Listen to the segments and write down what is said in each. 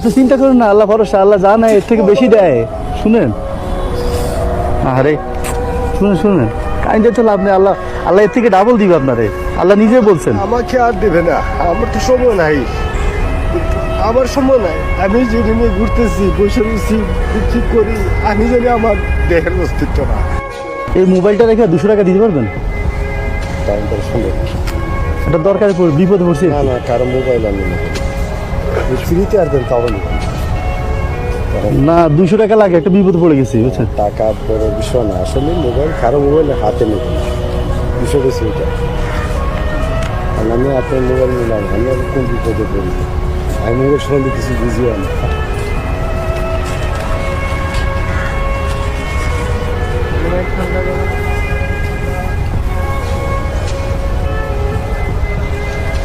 আপনি চিন্তা করেন না, আল্লাহ ভরসা, আল্লাহ যা নেয় এর থেকে বেশি দেয়। শুনেন, আরে শুনেন শুনেন, কাইন্ডে তো লাভ নেই, আল্লাহ আল্লাহ এর থেকে ডাবল দিবে আপনারে, আল্লাহ নিজে বলছেন। আমাকে আর দেবে না, আমার তো সময় নাই, আমার সময় নাই। আমি যদি নিয়ে ঘুরতেছি, বসে রয়েছি, ঠিক করি, আমি জানি আমার দেহের অস্তিত্ব না। এই মোবাইলটা রেখে 200 টাকা দিতে পারবেন? এটা দরকারে বিপদে পড়ছে। না না, কারো মোবাইল আমি নেব, ফ্রিতে আর দেন তাও নেব না, 200 টাকা লাগে, একটা বিপদে পড়ে গেছি বুঝছেন। টাকা বড় বিষয় না, আসলে মোবাইল কারো মোবাইল হাতে নেব না, বিষয় বেশি ওইটা। কারণ আমি আপনার মোবাইল নিলাম, আমি আর কোন বিপদে পড়ি, আমি ওর সঙ্গে কিছু বুঝিও না।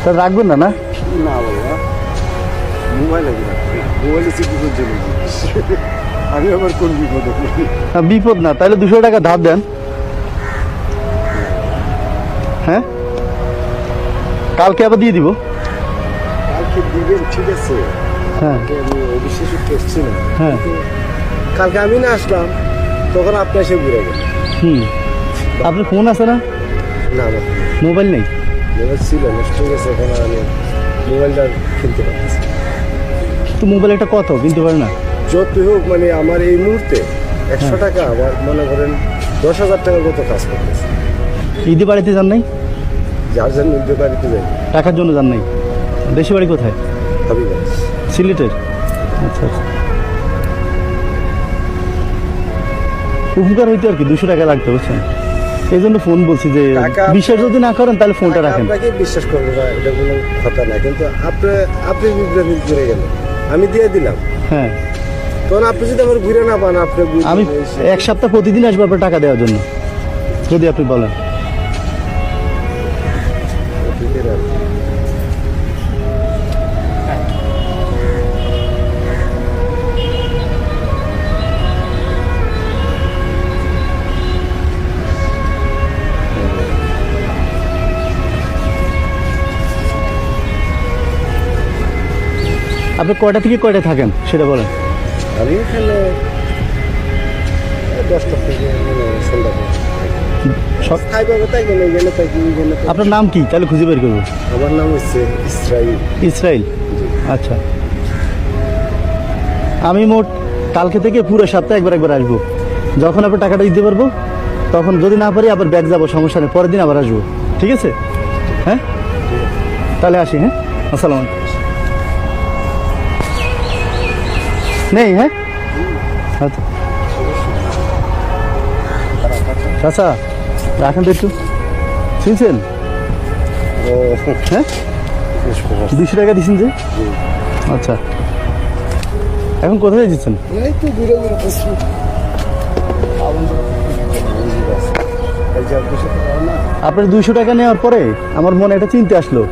তা রাখবেন না? না না বাবা, মোবাইলে মোবাইলে সে বিপদ জন্য আমি আবার কোন বিপদে পড়ি? না, বিপদ না, তাহলে 200 টাকা ধার দেন। হ্যাঁ, কালকে আবার দিয়ে দিব। কালকে দিবেন, ঠিক আছে। হ্যাঁ আমি অবিশ্বাস করছি না, হ্যাঁ কালকে আমি না আসলাম তখন আপনি এসে ঘুরে গেলেন। আপনার ফোন আছে না? না আমার মোবাইল নেই? মোবাইল ছিল, নষ্ট হয়ে গেছে, এখন আর আমি মোবাইলটা কিনতে পারতেছি। তো মোবাইল একটা কত কিনতে পারে না? যতই হোক মানে আমার এই মুহূর্তে 100 টাকা আমার মনে করেন 10,000 টাকার মতো কাজ করতেছে। ঈদে বাড়িতে যান নাই? যার জন্য বাড়িতে যাই, টাকার জন্য যান নাই? দেশে বাড়ি কোথায়? হাবিগঞ্জ। সিলেটের? আচ্ছা আচ্ছা, উপকার হইতে আর কি 200 টাকা লাগতো বুঝছেন, এই জন্য ফোন বলছি যে বিশ্বাস যদি না করেন তাহলে ফোনটা রাখেন। আপনাকে বিশ্বাস করবো না, এটা কোনো কথা না, কিন্তু আপনি বিভ্রান্তি ঘুরে গেলেন, আমি দিয়ে দিলাম। হ্যাঁ, তখন আপনি যদি আমার ঘুরে না পান, আপনি আমি 1 সপ্তাহ প্রতিদিন আসবো আপনার টাকা দেওয়ার জন্য, যদি আপনি বলেন। আপনি কয়টা থেকে কয়টা থাকেন সেটা বলেন। আমি এখানে 10টা থেকে সন্ধ্যা খাই পাবো, তাই গেলে গেলে তাই গেলে। আপনার নাম কি তাহলে খুঁজে বের করবো? আমার নাম হচ্ছে ইসরাইল। ইসরাইল, আচ্ছা। আমি মোট কালকে থেকে পুরো সপ্তাহে একবার আসবো, যখন আপনার টাকাটা দিতে পারবো তখন, যদি না পারি আবার ব্যাক যাবো, সমস্যা নেই, পরের দিন আবার আসবো, ঠিক আছে? হ্যাঁ, তাহলে আসি। হ্যাঁ, আসসালাম নেই? হ্যাঁ, আচ্ছা আচ্ছা, রাখেন তো একটু। শুনছেন? ও হ্যাঁ, 200 টাকা দিচ্ছেন যে? আচ্ছা, এখন কোথায় দিচ্ছেন? এই তো ঘুরে ঘুরে বসছি। আপনার 200 টাকা নেওয়ার পরে আমার মনে একটা চিন্তা আসলো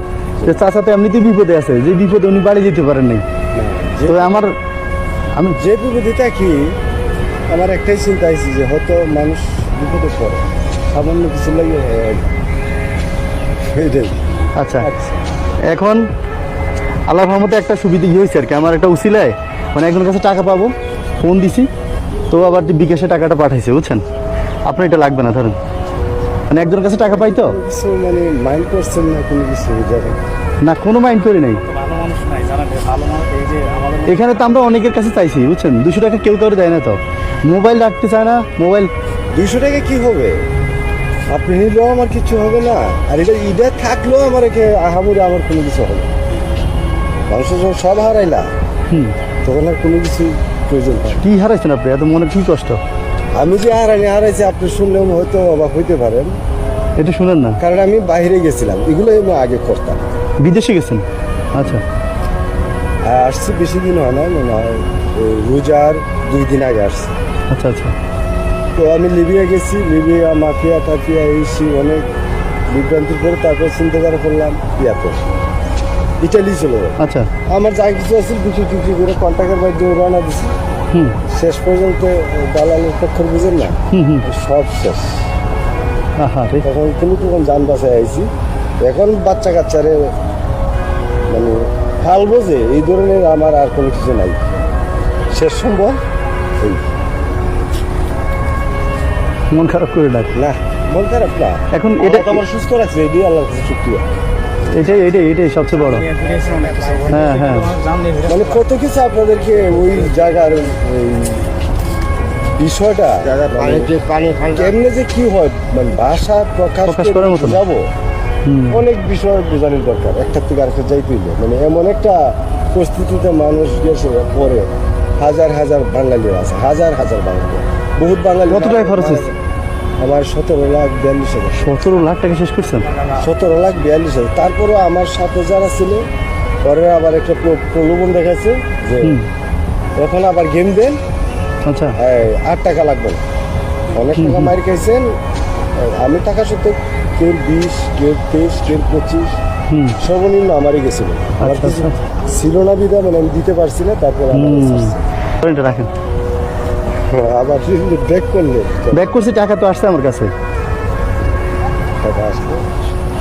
যে চাচা তো এমনিতেই বিপদে আছে, যে বিপদে উনি বাড়ি যেতে পারেন নাই। তো আমি যে বিপদে থাকি, আমার একটাই চিন্তা আছে যে হয়তো মানুষ বিপদে পড়ে, সামান্য কিছু লাগে এটাই। আচ্ছা, এখন আল্লাহর রহমতে একটা সুবিধা হয়েছে আর কি, আমার একটা উসিলায় মানে একজনের কাছে টাকা পাবো, ফোন দিছি, তো আবার বিকাশে টাকাটা পাঠাইছে বুঝছেন। আপনার এটা লাগবে না, ধরেন মানে একজনের কাছে টাকা পাই তো, কিছু মানে মাইন্ড করছেন না কোনো কিছু যাবে না কোনো মাইন্ড করি নাই। এখানে তো আমরা অনেকের কাছে চাইছি বুঝছেন, 200 টাকা কেউ কাউরে দেয় না, তো মোবাইল রাখতে চায় না। মোবাইল 200 টাকা কি হবে, আপনি নিলেও আমার কিছু হবে না, আর এটা ঈদে থাকলেও আমার আহামরি আমার কোনো কিছু হবে না। মানুষের যখন সব হারাইলা তখন আর কোনো কিছু প্রয়োজন হয়। কি হারাইছেন আপনি, এত মনে কি কষ্ট? আমি যে হারাইছি আপনি শুনলেও হয়তো অবাক হইতে পারেন, এটা শুনেন না, কারণ আমি বাইরে গেছিলাম, এগুলো আমি আগে করতাম। বিদেশে গেছেন? আচ্ছা, আসছি বেশি দিন হয় না, মনে হয় রোজার 2 দিন আগে আসছি। আচ্ছা আচ্ছা, তো আমি লিবিয়া গেছি, লিবিয়া মাফিয়া টাফিয়া এইসি অনেক বিভ্রান্তির পরে তারপর চিন্তা করে করলাম ইয়াতে ইটালি চলে যাবো। আচ্ছা, আমার যা কিছু আছে বিক্রি টিক্রি করে কন্ট্রাক্টের মাধ্যমে রওনা দিছি। শেষ পর্যন্ত দালালের পক্ষের বুঝেন না, সব শেষ। তখন তখন যান বাসায় আইছি, এখন বাচ্চা কাচ্চারে মানে হাল বোঝে এই ধরনের আমার আর কোনো কিছু নাই। শেষ সম্ভব এই মন খারাপ করে ডাক। না, মন খারাপ না। এখন এটা এটা আমার সুস্থ রাখছে, এটাই আল্লাহর কাছে শুকরিয়া। এটাই সবচেয়ে বড়। হ্যাঁ হ্যাঁ, মানে কত কিছু আপনাদেরকে ওই জায়গার ওই বিষয়টা কেমনে যে কি হয়, মানে ভাষা প্রকাশ করার মতো না। যাবো অনেক বিষয় বোঝানোর দরকার, একটা থেকে আরেকটা যাইতে হইলে। মানে এমন একটা পরিস্থিতিতে মানুষ গেছে, পরে হাজার হাজার বাঙালি আছে, হাজার হাজার বাঙালি, বহুত বাঙালি। কত টাকা খরচ হয়েছে? আমার 17,42,000। 17 লাখ টাকা শেষ করছেন? 17,42,000। তারপরে আমার সাথে যারা ছিল পরে আবার একটা প্রলোভন দেখাচ্ছে যে এখন আবার গেম দেন, আচ্ছা 8 টাকা লাগবে না। অনেক টাকা মার খাইছেন। আমি টাকা সত্ত্বে কেউ 20, কেউ 23, কেউ 25, সর্বনিম্ন আমারই গেছিল। আমার আচ্ছা, কিছু আচ্ছা। ছিল না বিধা, মানে আমি দিতে পারছি না। তারপর এটা রাখেন। আবার ব্যাক করলে ব্যাক করছি, টাকা তো আসছে আমার কাছে। টাকা আসলো,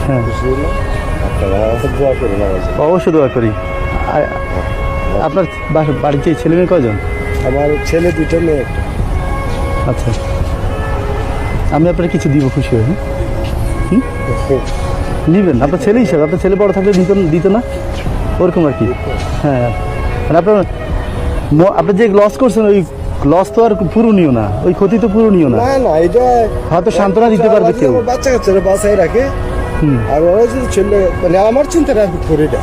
হ্যাঁ খুশি হলাম। আপনারা দোয়া করুন আমার জন্য। অবশ্যই দোয়া করি। আপনার বাড়িতে ছেলে মেয়ে কয়জন? আমার ছেলে 2টা, মেয়ে 1টা। আচ্ছা, আমি আপনার কিছু দিব খুশি হয়ে। নিবেন আপনার ছেলে হিসাবে? আপনার ছেলে বড় থাকলে দিত না ওরকম আর কি। হ্যাঁ, মানে আপনি যে লস করছেন, ওই লস তো আর পূরণীয় না, ওই ক্ষতি তো পূরণীয় না। না না, এটা হয়তো সান্ত্বনা দিতে পারবে কেউ। বাচ্চা কাচ্চারা বাসায় রাখে, আর ওরা যদি ছেলে, মানে আমার চিন্তাটা আমি করি না।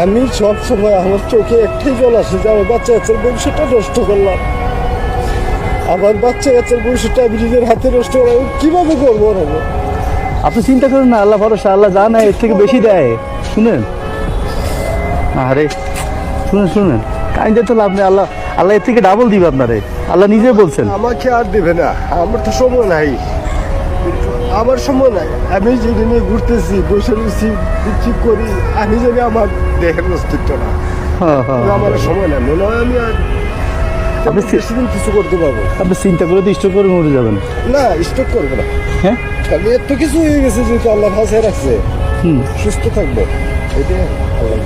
আমি সব সময় আমার চোখে একটাই জল আসে যে আমার বাচ্চা কাচ্চার ভবিষ্যৎটা নষ্ট করলাম। আমার বাচ্চা কাচ্চার ভবিষ্যৎটা আমি নিজের হাতে নষ্ট করলাম, কিভাবে করবো না? আপনি চিন্তা করেন না, আল্লাহ ভরসা, আল্লাহ যা না এর থেকে বেশি দেয়। শুনেন, আরে শুনেন কাইন্ডে তো লাভ নেই, আল্লাহ এর থেকে ডাবল দিবে আপনারে, আল্লাহ নিজে বলছেন। আমাকে আর দেবে না, আমার তো সময় নাই, আমার সময় নাই। আমি যদি নিয়ে ঘুরতেছি, বসে রয়েছি, ঠিক করি, আমি জানি আমার দেহের অস্তিত্ব না। আমার সময় নাই, মনে হয় আমি আর বেশি দিন কিছু করতে পারবো। আপনি চিন্তা করে তো স্টক করে মরে যাবেন। না, স্টক করবো না। হ্যাঁ, খালি এত কিছু হয়ে গেছে যেহেতু আল্লাহ ভাষায় রাখছে, সুস্থ থাকবো, এটাই আল্লাহ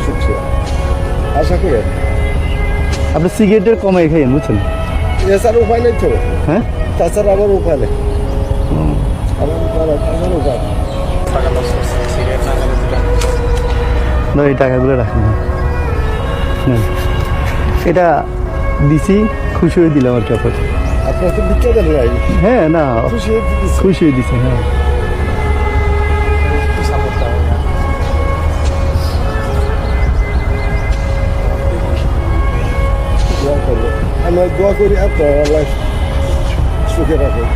শুকরিয়া। আশা করি আপনি সিগারেটের কমাই খাইয়েন, বুঝছেন? এছাড়া উপায় নেই তো। হ্যাঁ, তাছাড়া আমার উপায় নেই, আমার উপায় নেই। না, এই টাকাগুলো রাখেন না। হ্যাঁ, এটা দিছি, খুশি হয়ে দিলাম আর কি আপনার। আপনার তো বিক্রি দেন নাই। হ্যাঁ, না খুশি হয়ে দিতেছি। খুশি হয়ে দিছে। হ্যাঁ, দোয়া করবো, আমরা দোয়া করি, আপনার আল্লাহ সুখে রাখুন।